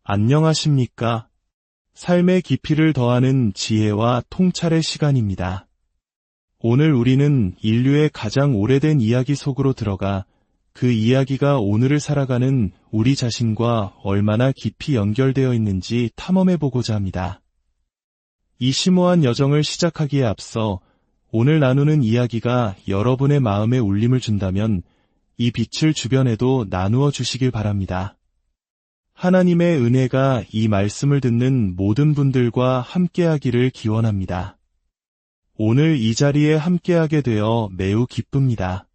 안녕하십니까? 삶의 깊이를 더하는 지혜와 통찰의 시간입니다. 오늘 우리는 인류의 가장 오래된 이야기 속으로 들어가 그 이야기가 오늘을 살아가는 우리 자신과 얼마나 깊이 연결되어 있는지 탐험해보고자 합니다. 이 심오한 여정을 시작하기에 앞서 오늘 나누는 이야기가 여러분의 마음에 울림을 준다면 이 빛을 주변에도 나누어 주시길 바랍니다. 하나님의 은혜가 이 말씀을 듣는 모든 분들과 함께하기를 기원합니다. 오늘 이 자리에 함께하게 되어 매우 기쁩니다.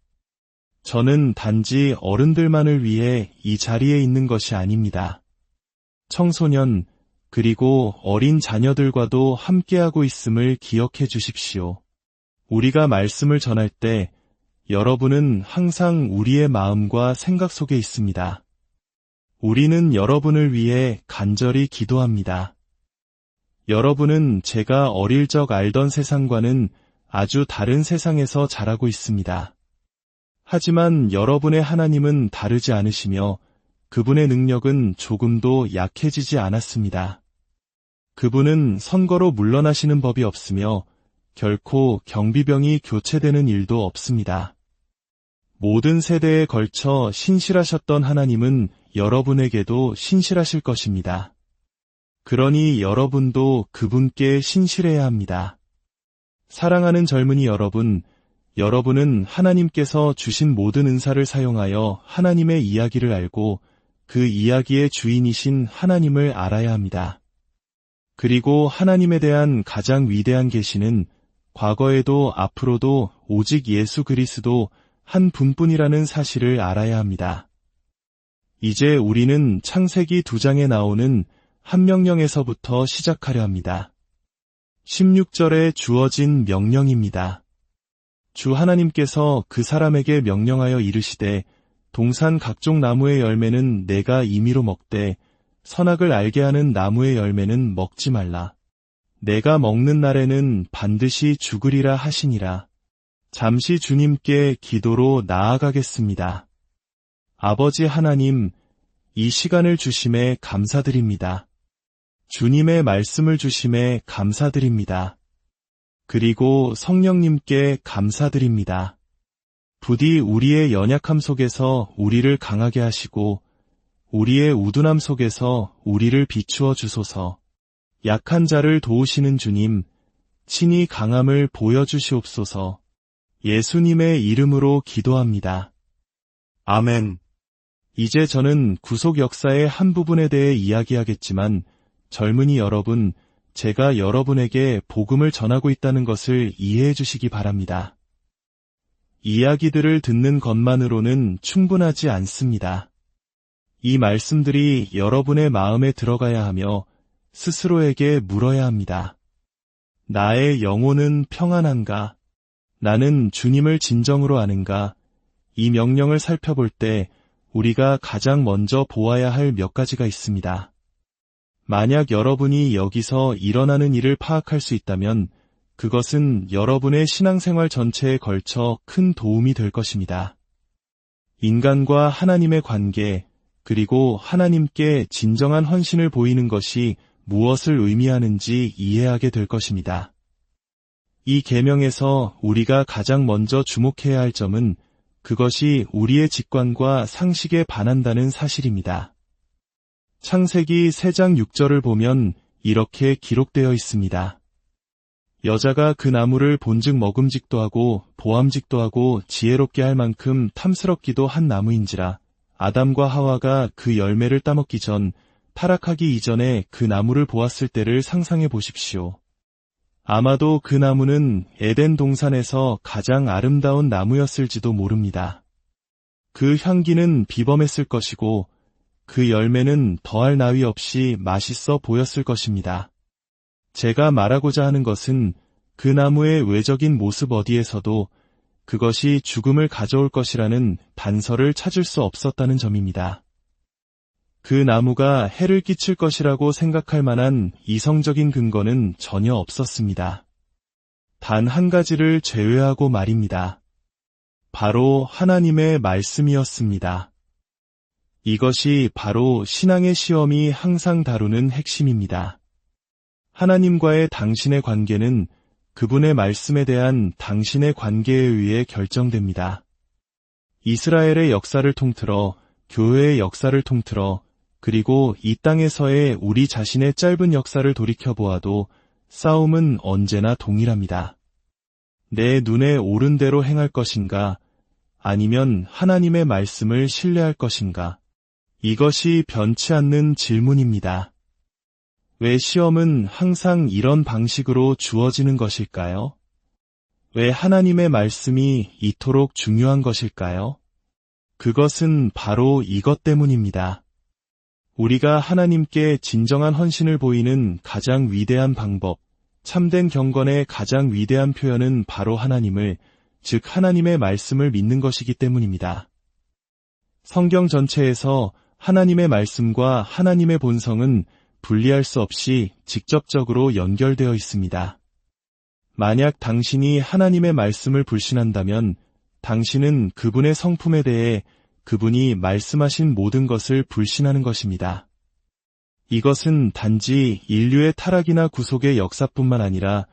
저는 단지 어른들만을 위해 이 자리에 있는 것이 아닙니다. 청소년, 그리고 어린 자녀들과도 함께하고 있음을 기억해 주십시오. 우리가 말씀을 전할 때 여러분은 항상 우리의 마음과 생각 속에 있습니다. 우리는 여러분을 위해 간절히 기도합니다. 여러분은 제가 어릴 적 알던 세상과는 아주 다른 세상에서 자라고 있습니다. 하지만 여러분의 하나님은 다르지 않으시며 그분의 능력은 조금도 약해지지 않았습니다. 그분은 선거로 물러나시는 법이 없으며 결코 경비병이 교체되는 일도 없습니다. 모든 세대에 걸쳐 신실하셨던 하나님은 여러분에게도 신실하실 것입니다. 그러니 여러분도 그분께 신실해야 합니다. 사랑하는 젊은이 여러분, 여러분은 하나님께서 주신 모든 은사를 사용하여 하나님의 이야기를 알고 그 이야기의 주인이신 하나님을 알아야 합니다. 그리고 하나님에 대한 가장 위대한 계시는 과거에도 앞으로도 오직 예수 그리스도 한 분뿐이라는 사실을 알아야 합니다. 이제 우리는 창세기 2장에 나오는 한 명령에서부터 시작하려 합니다. 16절에 주어진 명령입니다. 주 하나님께서 그 사람에게 명령하여 이르시되 동산 각종 나무의 열매는 내가 임의로 먹되 선악을 알게 하는 나무의 열매는 먹지 말라. 내가 먹는 날에는 반드시 죽으리라 하시니라. 잠시 주님께 기도로 나아가겠습니다. 아버지 하나님, 이 시간을 주심에 감사드립니다. 주님의 말씀을 주심에 감사드립니다. 그리고 성령님께 감사드립니다. 부디 우리의 연약함 속에서 우리를 강하게 하시고 우리의 우둔함 속에서 우리를 비추어 주소서. 약한 자를 도우시는 주님, 친히 강함을 보여주시옵소서. 예수님의 이름으로 기도합니다. 아멘. 이제 저는 구속 역사의 한 부분에 대해 이야기하겠지만 젊은이 여러분, 제가 여러분에게 복음을 전하고 있다는 것을 이해해 주시기 바랍니다. 이야기들을 듣는 것만으로는 충분하지 않습니다. 이 말씀들이 여러분의 마음에 들어가야 하며 스스로에게 물어야 합니다. 나의 영혼은 평안한가? 나는 주님을 진정으로 아는가? 이 명령을 살펴볼 때 우리가 가장 먼저 보아야 할 몇 가지가 있습니다. 만약 여러분이 여기서 일어나는 일을 파악할 수 있다면 그것은 여러분의 신앙생활 전체에 걸쳐 큰 도움이 될 것입니다. 인간과 하나님의 관계, 그리고 하나님께 진정한 헌신을 보이는 것이 무엇을 의미하는지 이해하게 될 것입니다. 이 계명에서 우리가 가장 먼저 주목해야 할 점은 그것이 우리의 직관과 상식에 반한다는 사실입니다. 창세기 3장 6절을 보면 이렇게 기록되어 있습니다. 여자가 그 나무를 본즉 먹음직도 하고 보암직도 하고 지혜롭게 할 만큼 탐스럽기도 한 나무인지라. 아담과 하와가 그 열매를 따먹기 전 타락하기 이전에 그 나무를 보았을 때를 상상해 보십시오. 아마도 그 나무는 에덴 동산에서 가장 아름다운 나무였을지도 모릅니다. 그 향기는 비범했을 것이고 그 열매는 더할 나위 없이 맛있어 보였을 것입니다. 제가 말하고자 하는 것은 그 나무의 외적인 모습 어디에서도 그것이 죽음을 가져올 것이라는 단서를 찾을 수 없었다는 점입니다. 그 나무가 해를 끼칠 것이라고 생각할 만한 이성적인 근거는 전혀 없었습니다. 단 한 가지를 제외하고 말입니다. 바로 하나님의 말씀이었습니다. 이것이 바로 신앙의 시험이 항상 다루는 핵심입니다. 하나님과의 당신의 관계는 그분의 말씀에 대한 당신의 관계에 의해 결정됩니다. 이스라엘의 역사를 통틀어, 교회의 역사를 통틀어, 그리고 이 땅에서의 우리 자신의 짧은 역사를 돌이켜보아도 싸움은 언제나 동일합니다. 내 눈에 오른 대로 행할 것인가, 아니면 하나님의 말씀을 신뢰할 것인가? 이것이 변치 않는 질문입니다. 왜 시험은 항상 이런 방식으로 주어지는 것일까요? 왜 하나님의 말씀이 이토록 중요한 것일까요? 그것은 바로 이것 때문입니다. 우리가 하나님께 진정한 헌신을 보이는 가장 위대한 방법, 참된 경건의 가장 위대한 표현은 바로 하나님을, 즉 하나님의 말씀을 믿는 것이기 때문입니다. 성경 전체에서 하나님의 말씀과 하나님의 본성은 분리할 수 없이 직접적으로 연결되어 있습니다. 만약 당신이 하나님의 말씀을 불신한다면 당신은 그분의 성품에 대해 그분이 말씀하신 모든 것을 불신하는 것입니다. 이것은 단지 인류의 타락이나 구속의 역사뿐만 아니라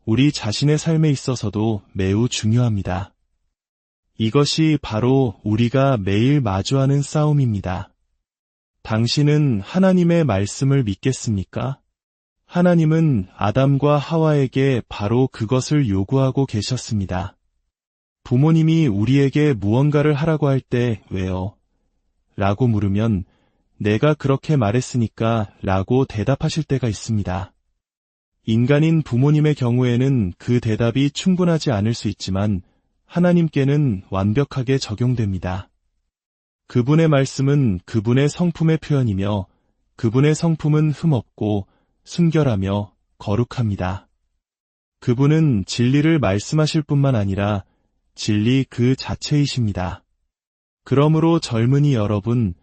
우리 자신의 삶에 있어서도 매우 중요합니다. 이것이 바로 우리가 매일 마주하는 싸움입니다. 당신은 하나님의 말씀을 믿겠습니까? 하나님은 아담과 하와에게 바로 그것을 요구하고 계셨습니다. 부모님이 우리에게 무언가를 하라고 할 때 왜요? 라고 물으면 내가 그렇게 말했으니까 라고 대답하실 때가 있습니다. 인간인 부모님의 경우에는 그 대답이 충분하지 않을 수 있지만 하나님께는 완벽하게 적용됩니다. 그분의 말씀은 그분의 성품의 표현이며 그분의 성품은 흠없고 순결하며 거룩합니다. 그분은 진리를 말씀하실 뿐만 아니라 진리 그 자체이십니다. 그러므로 젊은이 여러분,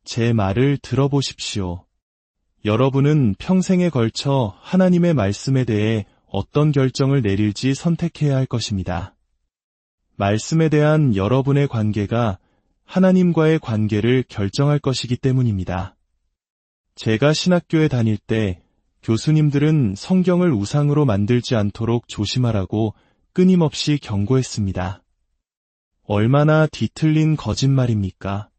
제 말을 들어보십시오. 여러분은 평생에 걸쳐 하나님의 말씀에 대해 어떤 결정을 내릴지 선택해야 할 것입니다. 말씀에 대한 여러분의 관계가 하나님과의 관계를 결정할 것이기 때문입니다. 제가 신학교에 다닐 때 교수님들은 성경을 우상으로 만들지 않도록 조심하라고 끊임없이 경고했습니다. 얼마나 뒤틀린 거짓말입니까?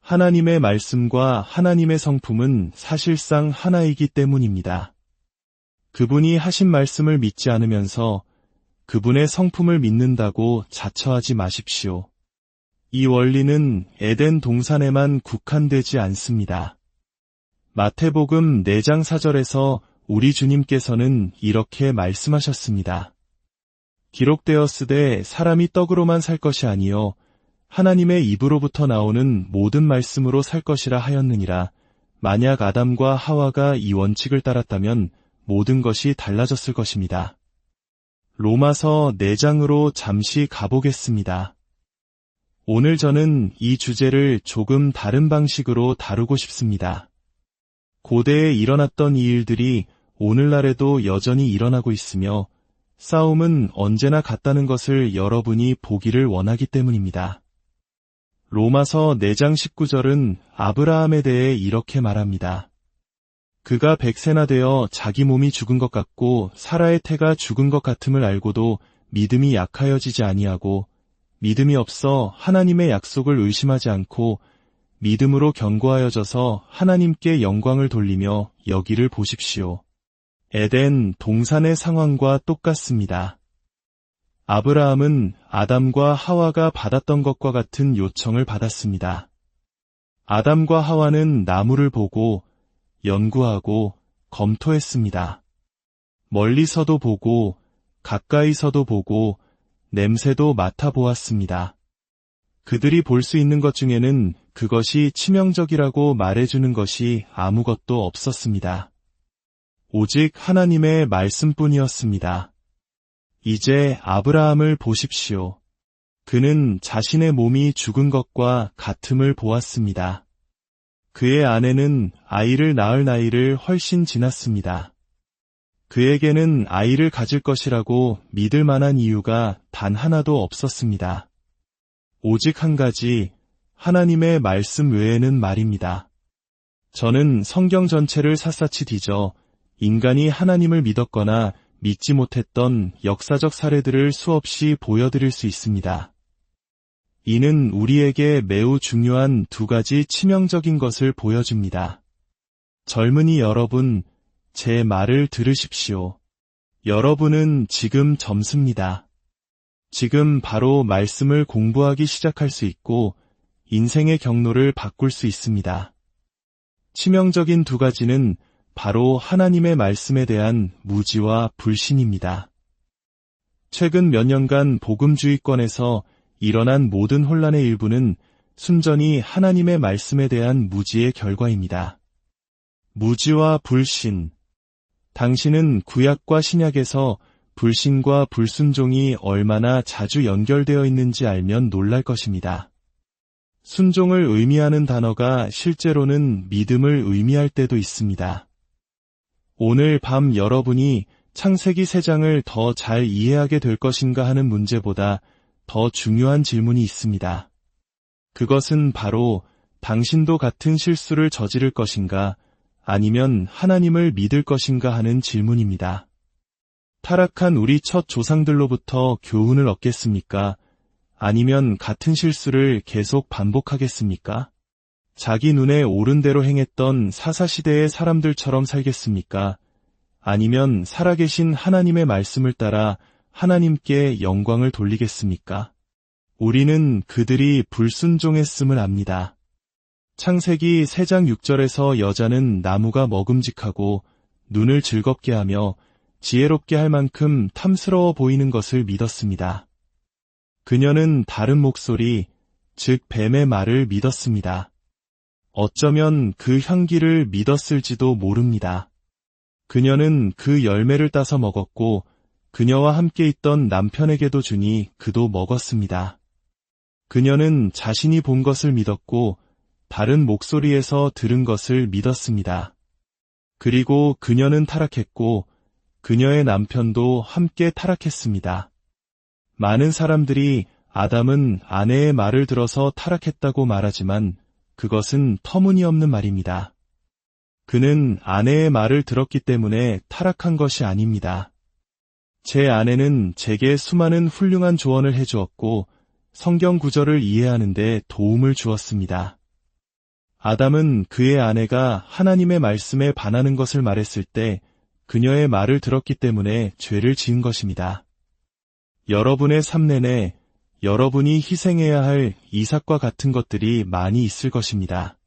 하나님의 말씀과 하나님의 성품은 사실상 하나이기 때문입니다. 그분이 하신 말씀을 믿지 않으면서 그분의 성품을 믿는다고 자처하지 마십시오. 이 원리는 에덴 동산에만 국한되지 않습니다. 마태복음 4장 4절에서 우리 주님께서는 이렇게 말씀하셨습니다. 기록되었으되 사람이 떡으로만 살 것이 아니요 하나님의 입으로부터 나오는 모든 말씀으로 살 것이라 하였느니라. 만약 아담과 하와가 이 원칙을 따랐다면 모든 것이 달라졌을 것입니다. 로마서 4장으로 잠시 가보겠습니다. 오늘 저는 이 주제를 조금 다른 방식으로 다루고 싶습니다. 고대에 일어났던 이 일들이 오늘날에도 여전히 일어나고 있으며 싸움은 언제나 같다는 것을 여러분이 보기를 원하기 때문입니다. 로마서 4장 19절은 아브라함에 대해 이렇게 말합니다. 그가 100세나 되어 자기 몸이 죽은 것 같고 사라의 태가 죽은 것 같음을 알고도 믿음이 약하여지지 아니하고 믿음이 없어 하나님의 약속을 의심하지 않고 믿음으로 견고하여져서 하나님께 영광을 돌리며 여기를 보십시오. 에덴 동산의 상황과 똑같습니다. 아브라함은 아담과 하와가 받았던 것과 같은 요청을 받았습니다. 아담과 하와는 나무를 보고 연구하고 검토했습니다. 멀리서도 보고 가까이서도 보고 냄새도 맡아보았습니다. 그들이 볼 수 있는 것 중에는 그것이 치명적이라고 말해주는 것이 아무것도 없었습니다. 오직 하나님의 말씀뿐이었습니다. 이제 아브라함을 보십시오. 그는 자신의 몸이 죽은 것과 같음을 보았습니다. 그의 아내는 아이를 낳을 나이를 훨씬 지났습니다. 그에게는 아이를 가질 것이라고 믿을 만한 이유가 단 하나도 없었습니다. 오직 한 가지, 하나님의 말씀 외에는 말입니다. 저는 성경 전체를 샅샅이 뒤져 인간이 하나님을 믿었거나 믿지 못했던 역사적 사례들을 수없이 보여드릴 수 있습니다. 이는 우리에게 매우 중요한 두 가지 치명적인 것을 보여줍니다. 젊은이 여러분, 제 말을 들으십시오. 여러분은 지금 젊습니다. 지금 바로 말씀을 공부하기 시작할 수 있고 인생의 경로를 바꿀 수 있습니다. 치명적인 두 가지는 바로 하나님의 말씀에 대한 무지와 불신입니다. 최근 몇 년간 복음주의권에서 일어난 모든 혼란의 일부는 순전히 하나님의 말씀에 대한 무지의 결과입니다. 무지와 불신. 당신은 구약과 신약에서 불신과 불순종이 얼마나 자주 연결되어 있는지 알면 놀랄 것입니다. 순종을 의미하는 단어가 실제로는 믿음을 의미할 때도 있습니다. 오늘 밤 여러분이 창세기 3장을 더 잘 이해하게 될 것인가 하는 문제보다 더 중요한 질문이 있습니다. 그것은 바로 당신도 같은 실수를 저지를 것인가 아니면 하나님을 믿을 것인가 하는 질문입니다. 타락한 우리 첫 조상들로부터 교훈을 얻겠습니까? 아니면 같은 실수를 계속 반복하겠습니까? 자기 눈에 옳은 대로 행했던 사사시대의 사람들처럼 살겠습니까? 아니면 살아계신 하나님의 말씀을 따라 하나님께 영광을 돌리겠습니까? 우리는 그들이 불순종했음을 압니다. 창세기 3장 6절에서 여자는 나무가 먹음직하고 눈을 즐겁게 하며 지혜롭게 할 만큼 탐스러워 보이는 것을 믿었습니다. 그녀는 다른 목소리, 즉 뱀의 말을 믿었습니다. 어쩌면 그 향기를 믿었을지도 모릅니다. 그녀는 그 열매를 따서 먹었고 그녀와 함께 있던 남편에게도 주니 그도 먹었습니다. 그녀는 자신이 본 것을 믿었고 다른 목소리에서 들은 것을 믿었습니다. 그리고 그녀는 타락했고 그녀의 남편도 함께 타락했습니다. 많은 사람들이 아담은 아내의 말을 들어서 타락했다고 말하지만 그것은 터무니없는 말입니다. 그는 아내의 말을 들었기 때문에 타락한 것이 아닙니다. 제 아내는 제게 수많은 훌륭한 조언을 해주었고 성경 구절을 이해하는 데 도움을 주었습니다. 아담은 그의 아내가 하나님의 말씀에 반하는 것을 말했을 때 그녀의 말을 들었기 때문에 죄를 지은 것입니다. 여러분의 삶 내내 여러분이 희생해야 할 이삭과 같은 것들이 많이 있을 것입니다.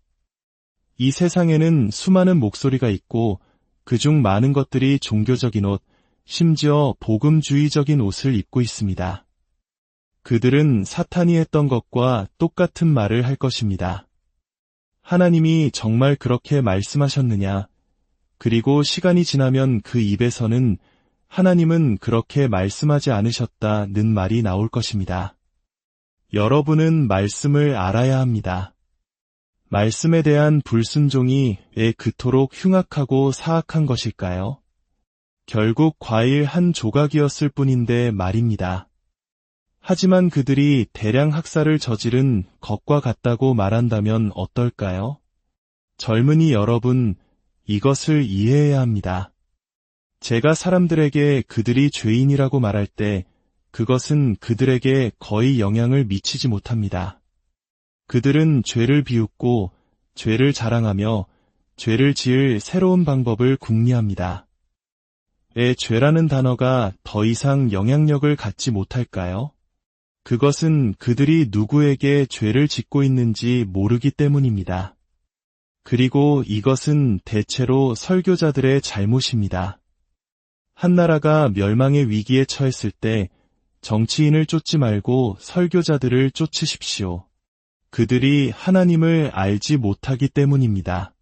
이 세상에는 수많은 목소리가 있고 그중 많은 것들이 종교적인 옷, 심지어 복음주의적인 옷을 입고 있습니다. 그들은 사탄이 했던 것과 똑같은 말을 할 것입니다. 하나님이 정말 그렇게 말씀하셨느냐? 그리고 시간이 지나면 그 입에서는 하나님은 그렇게 말씀하지 않으셨다는 말이 나올 것입니다. 여러분은 말씀을 알아야 합니다. 말씀에 대한 불순종이 왜 그토록 흉악하고 사악한 것일까요? 결국 과일 한 조각이었을 뿐인데 말입니다. 하지만 그들이 대량 학살을 저지른 것과 같다고 말한다면 어떨까요? 젊은이 여러분, 이것을 이해해야 합니다. 제가 사람들에게 그들이 죄인이라고 말할 때 그것은 그들에게 거의 영향을 미치지 못합니다. 그들은 죄를 비웃고 죄를 자랑하며 죄를 지을 새로운 방법을 궁리합니다. 왜 죄라는 단어가 더 이상 영향력을 갖지 못할까요? 그것은 그들이 누구에게 죄를 짓고 있는지 모르기 때문입니다. 그리고 이것은 대체로 설교자들의 잘못입니다. 한 나라가 멸망의 위기에 처했을 때 정치인을 쫓지 말고 설교자들을 쫓으십시오. 그들이 하나님을 알지 못하기 때문입니다.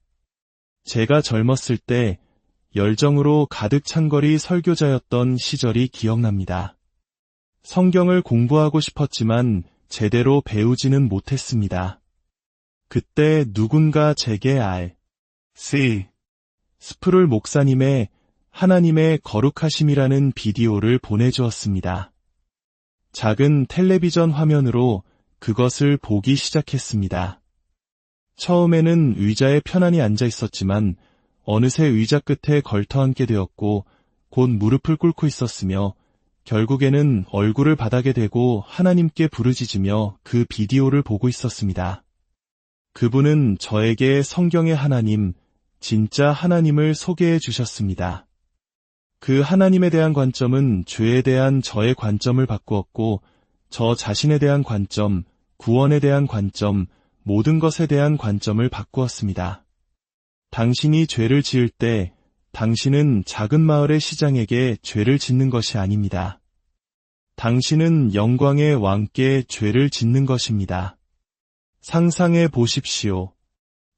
제가 젊었을 때 열정으로 가득 찬 거리 설교자였던 시절이 기억납니다. 성경을 공부하고 싶었지만 제대로 배우지는 못했습니다. 그때 누군가 제게 R.C. 스프룰 목사님의 하나님의 거룩하심이라는 비디오를 보내주었습니다. 작은 텔레비전 화면으로 그것을 보기 시작했습니다. 처음에는 의자에 편안히 앉아 있었지만 어느새 의자 끝에 걸터앉게 되었고 곧 무릎을 꿇고 있었으며 결국에는 얼굴을 바닥에 대고 하나님께 부르짖으며 그 비디오를 보고 있었습니다. 그분은 저에게 성경의 하나님, 진짜 하나님을 소개해 주셨습니다. 그 하나님에 대한 관점은 죄에 대한 저의 관점을 바꾸었고 저 자신에 대한 관점, 구원에 대한 관점, 모든 것에 대한 관점을 바꾸었습니다. 당신이 죄를 지을 때 당신은 작은 마을의 시장에게 죄를 짓는 것이 아닙니다. 당신은 영광의 왕께 죄를 짓는 것입니다. 상상해 보십시오.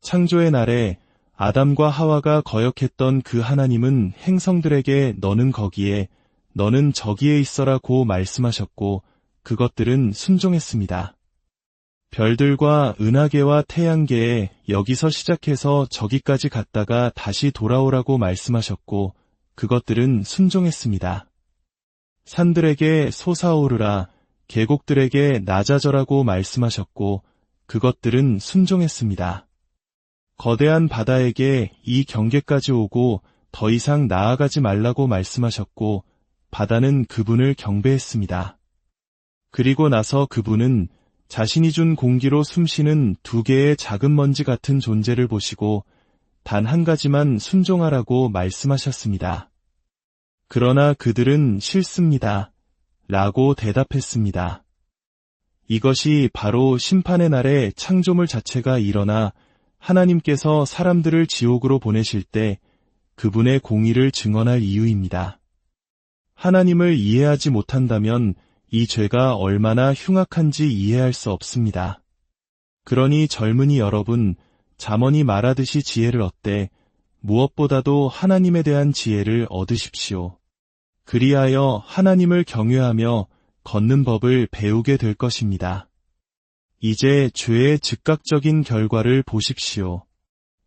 창조의 날에 아담과 하와가 거역했던 그 하나님은 행성들에게 너는 거기에, 너는 저기에 있어라고 말씀하셨고 그것들은 순종했습니다. 별들과 은하계와 태양계에 여기서 시작해서 저기까지 갔다가 다시 돌아오라고 말씀하셨고 그것들은 순종했습니다. 산들에게 솟아오르라, 계곡들에게 낮아져라고 말씀하셨고 그것들은 순종했습니다. 거대한 바다에게 이 경계까지 오고 더 이상 나아가지 말라고 말씀하셨고 바다는 그분을 경배했습니다. 그리고 나서 그분은 자신이 준 공기로 숨쉬는 두 개의 작은 먼지 같은 존재를 보시고 단 한 가지만 순종하라고 말씀하셨습니다. 그러나 그들은 싫습니다. 라고 대답했습니다. 이것이 바로 심판의 날에 창조물 자체가 일어나 하나님께서 사람들을 지옥으로 보내실 때 그분의 공의를 증언할 이유입니다. 하나님을 이해하지 못한다면 이 죄가 얼마나 흉악한지 이해할 수 없습니다. 그러니 젊은이 여러분, 잠언이 말하듯이 지혜를 얻되 무엇보다도 하나님에 대한 지혜를 얻으십시오. 그리하여 하나님을 경외하며 걷는 법을 배우게 될 것입니다. 이제 죄의 즉각적인 결과를 보십시오.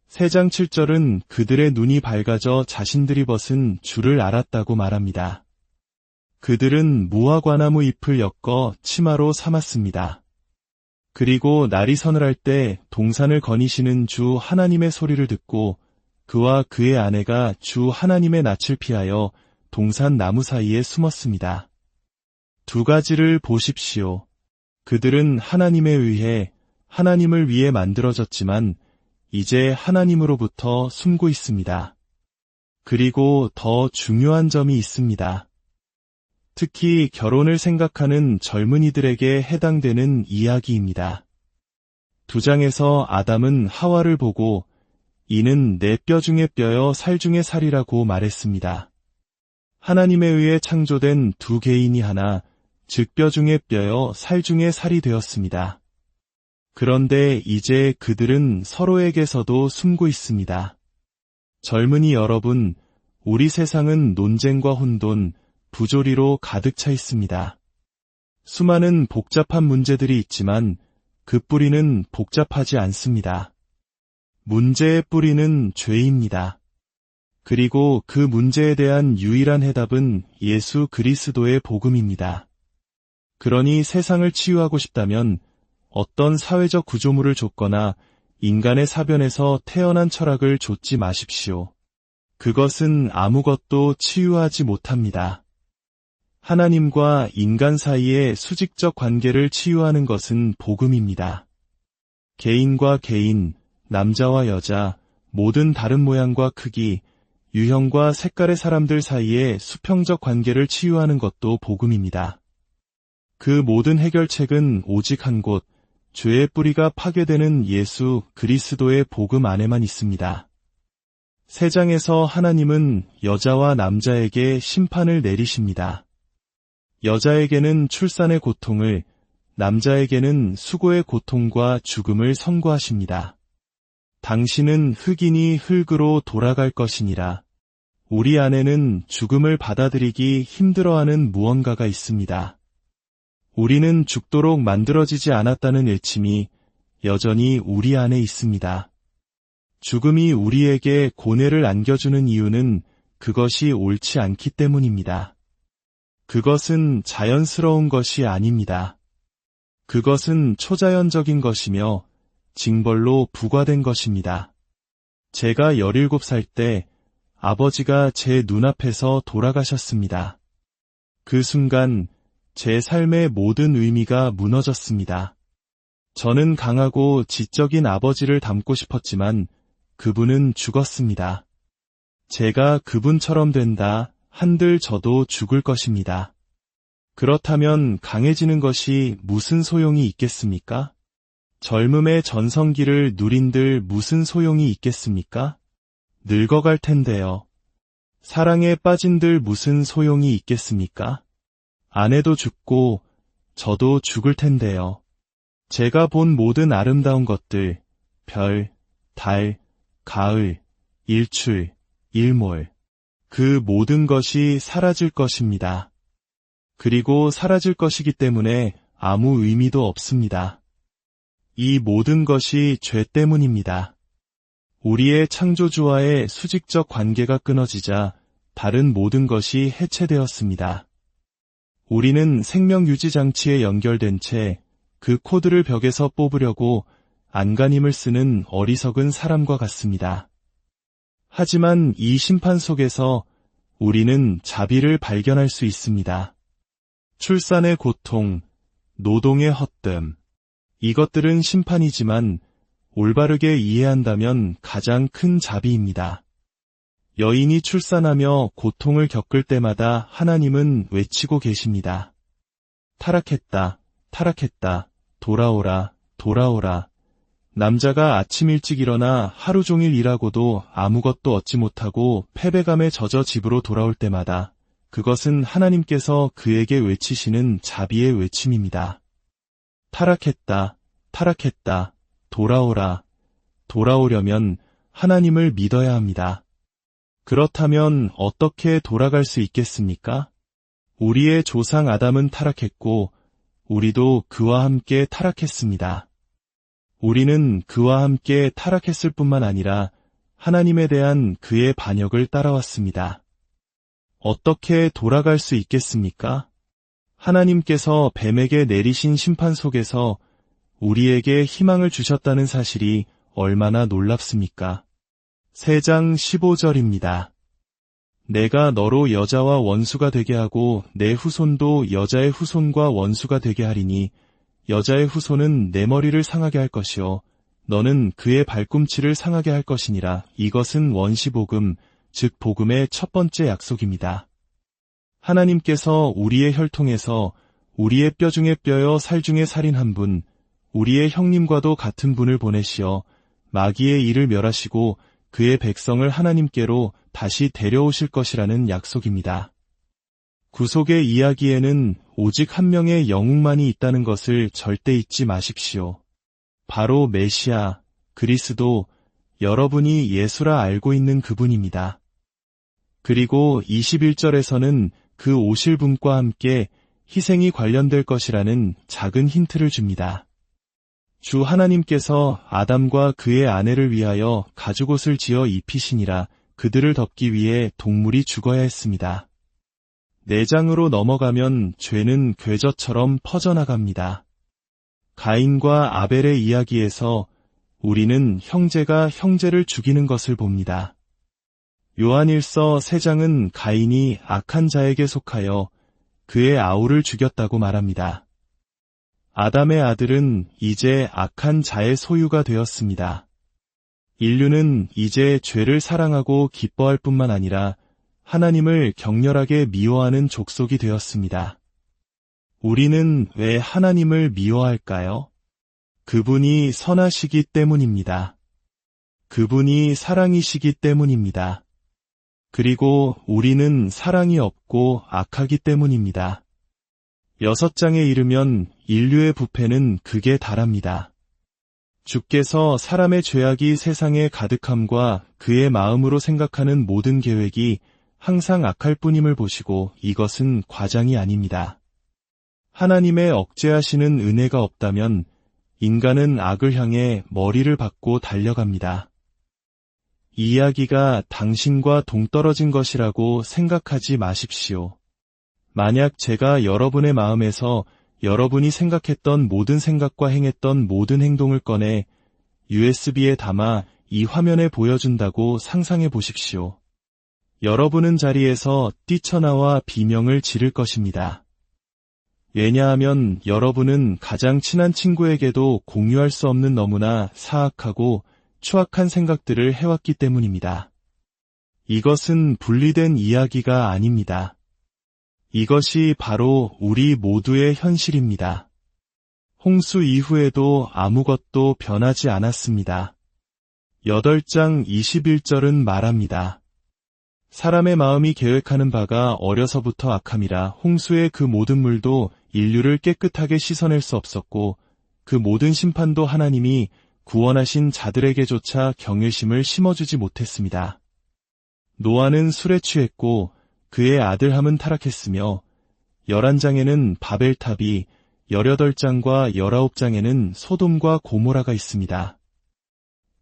3장 7절은 그들의 눈이 밝아져 자신들이 벗은 줄을 알았다고 말합니다. 그들은 무화과나무 잎을 엮어 치마로 삼았습니다. 그리고 날이 서늘할 때 동산을 거니시는 주 하나님의 소리를 듣고 그와 그의 아내가 주 하나님의 낯을 피하여 동산 나무 사이에 숨었습니다. 두 가지를 보십시오. 그들은 하나님에 의해 하나님을 위해 만들어졌지만 이제 하나님으로부터 숨고 있습니다. 그리고 더 중요한 점이 있습니다. 특히 결혼을 생각하는 젊은이들에게 해당되는 이야기입니다. 2장에서 아담은 하와를 보고 이는 내 뼈 중에 뼈여 살 중에 살이라고 말했습니다. 하나님에 의해 창조된 두 개인이 하나, 즉 뼈 중에 뼈여 살 중에 살이 되었습니다. 그런데 이제 그들은 서로에게서도 숨고 있습니다. 젊은이 여러분, 우리 세상은 논쟁과 혼돈, 부조리로 가득 차 있습니다. 수많은 복잡한 문제들이 있지만 그 뿌리는 복잡하지 않습니다. 문제의 뿌리는 죄입니다. 그리고 그 문제에 대한 유일한 해답은 예수 그리스도의 복음입니다. 그러니 세상을 치유하고 싶다면 어떤 사회적 구조물을 좇거나 인간의 사변에서 태어난 철학을 좇지 마십시오. 그것은 아무것도 치유하지 못합니다. 하나님과 인간 사이의 수직적 관계를 치유하는 것은 복음입니다. 개인과 개인, 남자와 여자, 모든 다른 모양과 크기, 유형과 색깔의 사람들 사이의 수평적 관계를 치유하는 것도 복음입니다. 그 모든 해결책은 오직 한 곳, 죄의 뿌리가 파괴되는 예수 그리스도의 복음 안에만 있습니다. 3장에서 하나님은 여자와 남자에게 심판을 내리십니다. 여자에게는 출산의 고통을, 남자에게는 수고의 고통과 죽음을 선고하십니다. 당신은 흙이니 흙으로 돌아갈 것이니라. 우리 안에는 죽음을 받아들이기 힘들어하는 무언가가 있습니다. 우리는 죽도록 만들어지지 않았다는 일침이 여전히 우리 안에 있습니다. 죽음이 우리에게 고뇌를 안겨주는 이유는 그것이 옳지 않기 때문입니다. 그것은 자연스러운 것이 아닙니다. 그것은 초자연적인 것이며 징벌로 부과된 것입니다. 제가 17살 때 아버지가 제 눈앞에서 돌아가셨습니다. 그 순간 제 삶의 모든 의미가 무너졌습니다. 저는 강하고 지적인 아버지를 닮고 싶었지만 그분은 죽었습니다. 제가 그분처럼 된다 한들 저도 죽을 것입니다. 그렇다면 강해지는 것이 무슨 소용이 있겠습니까? 젊음의 전성기를 누린들 무슨 소용이 있겠습니까? 늙어갈 텐데요. 사랑에 빠진들 무슨 소용이 있겠습니까? 아내도 죽고 저도 죽을 텐데요. 제가 본 모든 아름다운 것들, 별, 달, 가을, 일출, 일몰, 그 모든 것이 사라질 것입니다. 그리고 사라질 것이기 때문에 아무 의미도 없습니다. 이 모든 것이 죄 때문입니다. 우리의 창조주와의 수직적 관계가 끊어지자 다른 모든 것이 해체되었습니다. 우리는 생명유지 장치에 연결된 채 그 코드를 벽에서 뽑으려고 안간힘을 쓰는 어리석은 사람과 같습니다. 하지만 이 심판 속에서 우리는 자비를 발견할 수 있습니다. 출산의 고통, 노동의 헛됨, 이것들은 심판이지만 올바르게 이해한다면 가장 큰 자비입니다. 여인이 출산하며 고통을 겪을 때마다 하나님은 외치고 계십니다. 타락했다, 타락했다, 돌아오라, 돌아오라. 남자가 아침 일찍 일어나 하루 종일 일하고도 아무것도 얻지 못하고 패배감에 젖어 집으로 돌아올 때마다 그것은 하나님께서 그에게 외치시는 자비의 외침입니다. 타락했다, 타락했다, 돌아오라. 돌아오려면 하나님을 믿어야 합니다. 그렇다면 어떻게 돌아갈 수 있겠습니까? 우리의 조상 아담은 타락했고 우리도 그와 함께 타락했습니다. 우리는 그와 함께 타락했을 뿐만 아니라 하나님에 대한 그의 반역을 따라왔습니다. 어떻게 돌아갈 수 있겠습니까? 하나님께서 뱀에게 내리신 심판 속에서 우리에게 희망을 주셨다는 사실이 얼마나 놀랍습니까? 3장 15절입니다. 내가 너로 여자와 원수가 되게 하고 내 후손도 여자의 후손과 원수가 되게 하리니 여자의 후손은 내 머리를 상하게 할 것이요 너는 그의 발꿈치를 상하게 할 것이니라. 이것은 원시복음, 즉 복음의 첫 번째 약속입니다. 하나님께서 우리의 혈통에서 우리의 뼈 중에 뼈여 살 중에 살인 한 분, 우리의 형님과도 같은 분을 보내시어 마귀의 일을 멸하시고 그의 백성을 하나님께로 다시 데려오실 것이라는 약속입니다. 구속의 이야기에는 오직 한 명의 영웅만이 있다는 것을 절대 잊지 마십시오. 바로 메시아, 그리스도, 여러분이 예수라 알고 있는 그분입니다. 그리고 21절에서는 그 오실 분과 함께 희생이 관련될 것이라는 작은 힌트를 줍니다. 주 하나님께서 아담과 그의 아내를 위하여 가죽옷을 지어 입히시니라. 그들을 덮기 위해 동물이 죽어야 했습니다. 4장으로 넘어가면 죄는 궤저처럼 퍼져나갑니다. 가인과 아벨의 이야기에서 우리는 형제가 형제를 죽이는 것을 봅니다. 요한일서 3장은 가인이 악한 자에게 속하여 그의 아우를 죽였다고 말합니다. 아담의 아들은 이제 악한 자의 소유가 되었습니다. 인류는 이제 죄를 사랑하고 기뻐할 뿐만 아니라 하나님을 격렬하게 미워하는 족속이 되었습니다. 우리는 왜 하나님을 미워할까요? 그분이 선하시기 때문입니다. 그분이 사랑이시기 때문입니다. 그리고 우리는 사랑이 없고 악하기 때문입니다. 6장에 이르면 인류의 부패는 극에 달합니다. 주께서 사람의 죄악이 세상에 가득함과 그의 마음으로 생각하는 모든 계획이 항상 악할 뿐임을 보시고 이것은 과장이 아닙니다. 하나님의 억제하시는 은혜가 없다면 인간은 악을 향해 머리를 박고 달려갑니다. 이 이야기가 당신과 동떨어진 것이라고 생각하지 마십시오. 만약 제가 여러분의 마음에서 여러분이 생각했던 모든 생각과 행했던 모든 행동을 꺼내 USB에 담아 이 화면에 보여준다고 상상해 보십시오. 여러분은 자리에서 뛰쳐나와 비명을 지를 것입니다. 왜냐하면 여러분은 가장 친한 친구에게도 공유할 수 없는 너무나 사악하고 추악한 생각들을 해왔기 때문입니다. 이것은 분리된 이야기가 아닙니다. 이것이 바로 우리 모두의 현실입니다. 홍수 이후에도 아무것도 변하지 않았습니다. 8장 21절은 말합니다. 사람의 마음이 계획하는 바가 어려서부터 악함이라 홍수의 그 모든 물도 인류를 깨끗하게 씻어낼 수 없었고 그 모든 심판도 하나님이 구원하신 자들에게조차 경외심을 심어주지 못했습니다. 노아는 술에 취했고 그의 아들함은 타락했으며 11장에는 바벨탑이 18장과 19장에는 소돔과 고모라가 있습니다.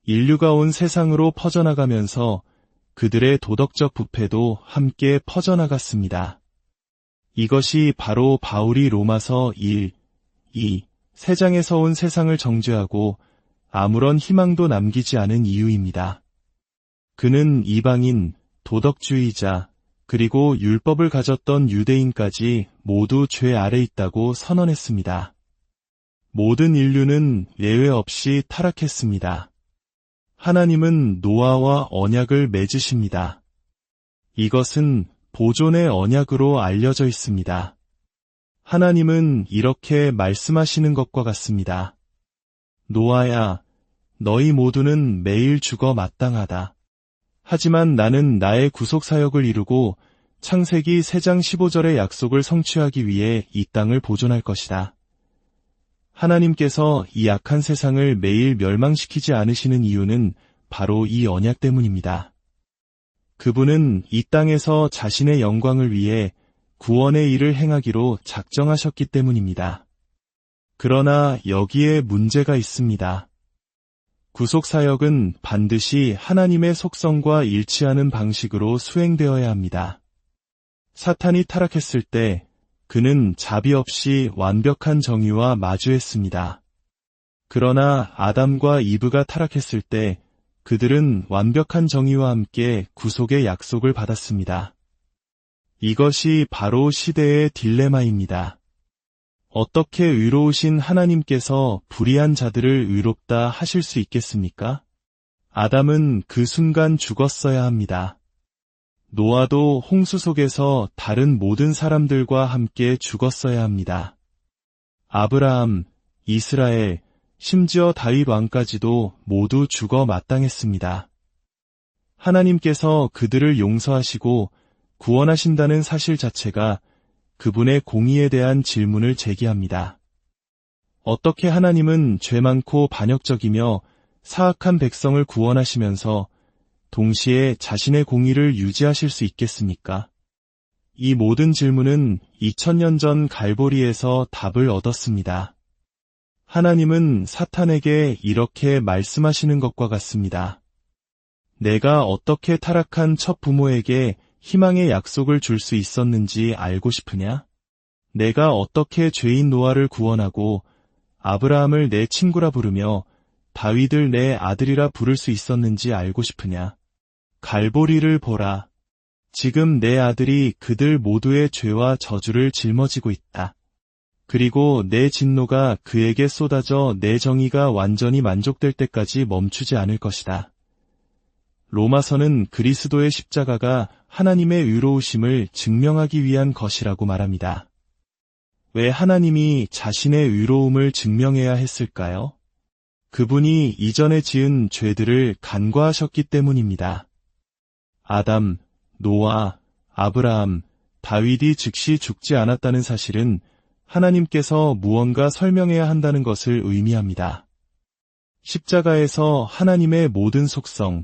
인류가 온 세상으로 퍼져나가면서 그들의 도덕적 부패도 함께 퍼져나갔습니다. 이것이 바로 바울이 로마서 1, 2, 3장에서 온 세상을 정죄하고 아무런 희망도 남기지 않은 이유입니다. 그는 이방인, 도덕주의자, 그리고 율법을 가졌던 유대인까지 모두 죄 아래 있다고 선언했습니다. 모든 인류는 예외 없이 타락했습니다. 하나님은 노아와 언약을 맺으십니다. 이것은 보존의 언약으로 알려져 있습니다. 하나님은 이렇게 말씀하시는 것과 같습니다. 노아야, 너희 모두는 매일 죽어 마땅하다. 하지만 나는 나의 구속사역을 이루고 창세기 3장 15절의 약속을 성취하기 위해 이 땅을 보존할 것이다. 하나님께서 이 악한 세상을 매일 멸망시키지 않으시는 이유는 바로 이 언약 때문입니다. 그분은 이 땅에서 자신의 영광을 위해 구원의 일을 행하기로 작정하셨기 때문입니다. 그러나 여기에 문제가 있습니다. 구속사역은 반드시 하나님의 속성과 일치하는 방식으로 수행되어야 합니다. 사탄이 타락했을 때 그는 자비 없이 완벽한 정의와 마주했습니다. 그러나 아담과 이브가 타락했을 때 그들은 완벽한 정의와 함께 구속의 약속을 받았습니다. 이것이 바로 시대의 딜레마입니다. 어떻게 의로우신 하나님께서 불의한 자들을 의롭다 하실 수 있겠습니까? 아담은 그 순간 죽었어야 합니다. 노아도 홍수 속에서 다른 모든 사람들과 함께 죽었어야 합니다. 아브라함, 이스라엘, 심지어 다윗 왕까지도 모두 죽어 마땅했습니다. 하나님께서 그들을 용서하시고 구원하신다는 사실 자체가 그분의 공의에 대한 질문을 제기합니다. 어떻게 하나님은 죄 많고 반역적이며 사악한 백성을 구원하시면서 동시에 자신의 공의를 유지하실 수 있겠습니까? 이 모든 질문은 2000년 전 갈보리에서 답을 얻었습니다. 하나님은 사탄에게 이렇게 말씀하시는 것과 같습니다. 내가 어떻게 타락한 첫 부모에게 희망의 약속을 줄 수 있었는지 알고 싶으냐? 내가 어떻게 죄인 노아를 구원하고 아브라함을 내 친구라 부르며 다윗을 내 아들이라 부를 수 있었는지 알고 싶으냐? 갈보리를 보라. 지금 내 아들이 그들 모두의 죄와 저주를 짊어지고 있다. 그리고 내 진노가 그에게 쏟아져 내 정의가 완전히 만족될 때까지 멈추지 않을 것이다. 로마서는 그리스도의 십자가가 하나님의 의로우심을 증명하기 위한 것이라고 말합니다. 왜 하나님이 자신의 의로움을 증명해야 했을까요? 그분이 이전에 지은 죄들을 간과하셨기 때문입니다. 아담, 노아, 아브라함, 다윗이 즉시 죽지 않았다는 사실은 하나님께서 무언가 설명해야 한다는 것을 의미합니다. 십자가에서 하나님의 모든 속성,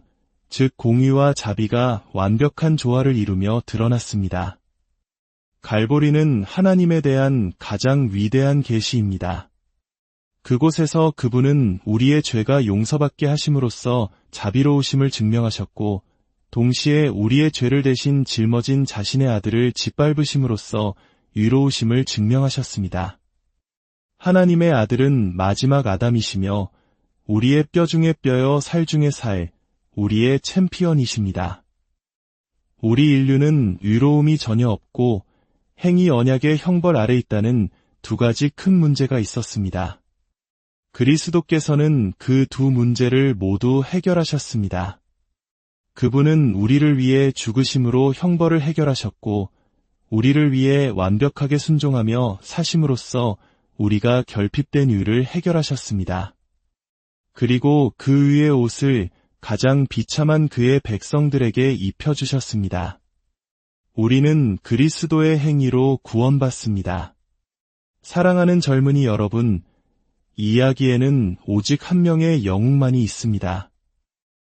즉 공의와 자비가 완벽한 조화를 이루며 드러났습니다. 갈보리는 하나님에 대한 가장 위대한 계시입니다. 그곳에서 그분은 우리의 죄가 용서받게 하심으로써 자비로우심을 증명하셨고 동시에 우리의 죄를 대신 짊어진 자신의 아들을 짓밟으심으로써 의로우심을 증명하셨습니다. 하나님의 아들은 마지막 아담이시며 우리의 뼈 중에 뼈여 살 중에 살, 우리의 챔피언이십니다. 우리 인류는 의로움이 전혀 없고 행위 언약의 형벌 아래 있다는 두 가지 큰 문제가 있었습니다. 그리스도께서는 그 두 문제를 모두 해결하셨습니다. 그분은 우리를 위해 죽으심으로 형벌을 해결하셨고 우리를 위해 완벽하게 순종하며 사심으로써 우리가 결핍된 의를 해결하셨습니다. 그리고 그 의의 옷을 가장 비참한 그의 백성들에게 입혀주셨습니다. 우리는 그리스도의 행위로 구원받습니다. 사랑하는 젊은이 여러분, 이 이야기에는 오직 한 명의 영웅만이 있습니다.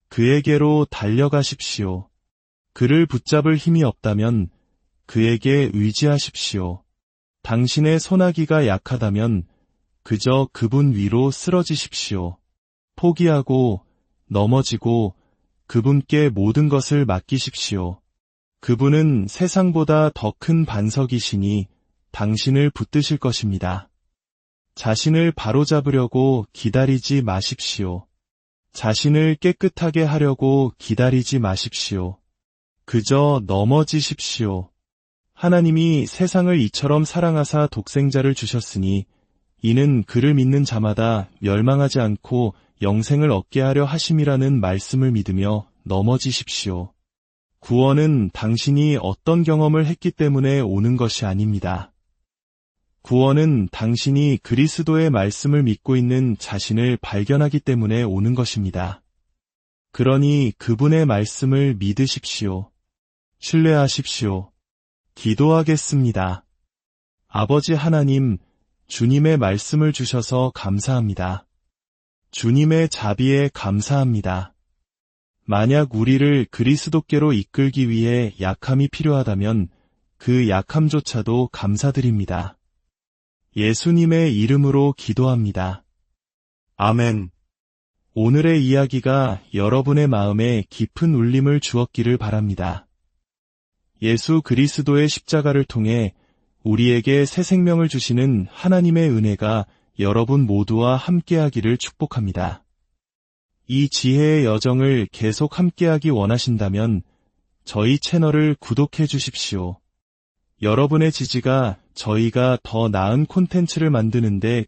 그에게로 달려가십시오. 그를 붙잡을 힘이 없다면 그에게 의지하십시오. 당신의 소나기가 약하다면 그저 그분 위로 쓰러지십시오. 포기하고 넘어지고 그분께 모든 것을 맡기십시오. 그분은 세상보다 더 큰 반석이시니 당신을 붙드실 것입니다. 자신을 바로잡으려고 기다리지 마십시오. 자신을 깨끗하게 하려고 기다리지 마십시오. 그저 넘어지십시오. 하나님이 세상을 이처럼 사랑하사 독생자를 주셨으니 이는 그를 믿는 자마다 멸망하지 않고 영생을 얻게 하려 하심이라는 말씀을 믿으며 넘어지십시오. 구원은 당신이 어떤 경험을 했기 때문에 오는 것이 아닙니다. 구원은 당신이 그리스도의 말씀을 믿고 있는 자신을 발견하기 때문에 오는 것입니다. 그러니 그분의 말씀을 믿으십시오. 신뢰하십시오. 기도하겠습니다. 아버지 하나님, 주님의 말씀을 주셔서 감사합니다. 주님의 자비에 감사합니다. 만약 우리를 그리스도께로 이끌기 위해 약함이 필요하다면 그 약함조차도 감사드립니다. 예수님의 이름으로 기도합니다. 아멘. 오늘의 이야기가 여러분의 마음에 깊은 울림을 주었기를 바랍니다. 예수 그리스도의 십자가를 통해 우리에게 새 생명을 주시는 하나님의 은혜가 여러분 모두와 함께하기를 축복합니다. 이 지혜의 여정을 계속 함께하기 원하신다면 저희 채널을 구독해 주십시오. 여러분의 지지가 저희가 더 나은 콘텐츠를 만드는데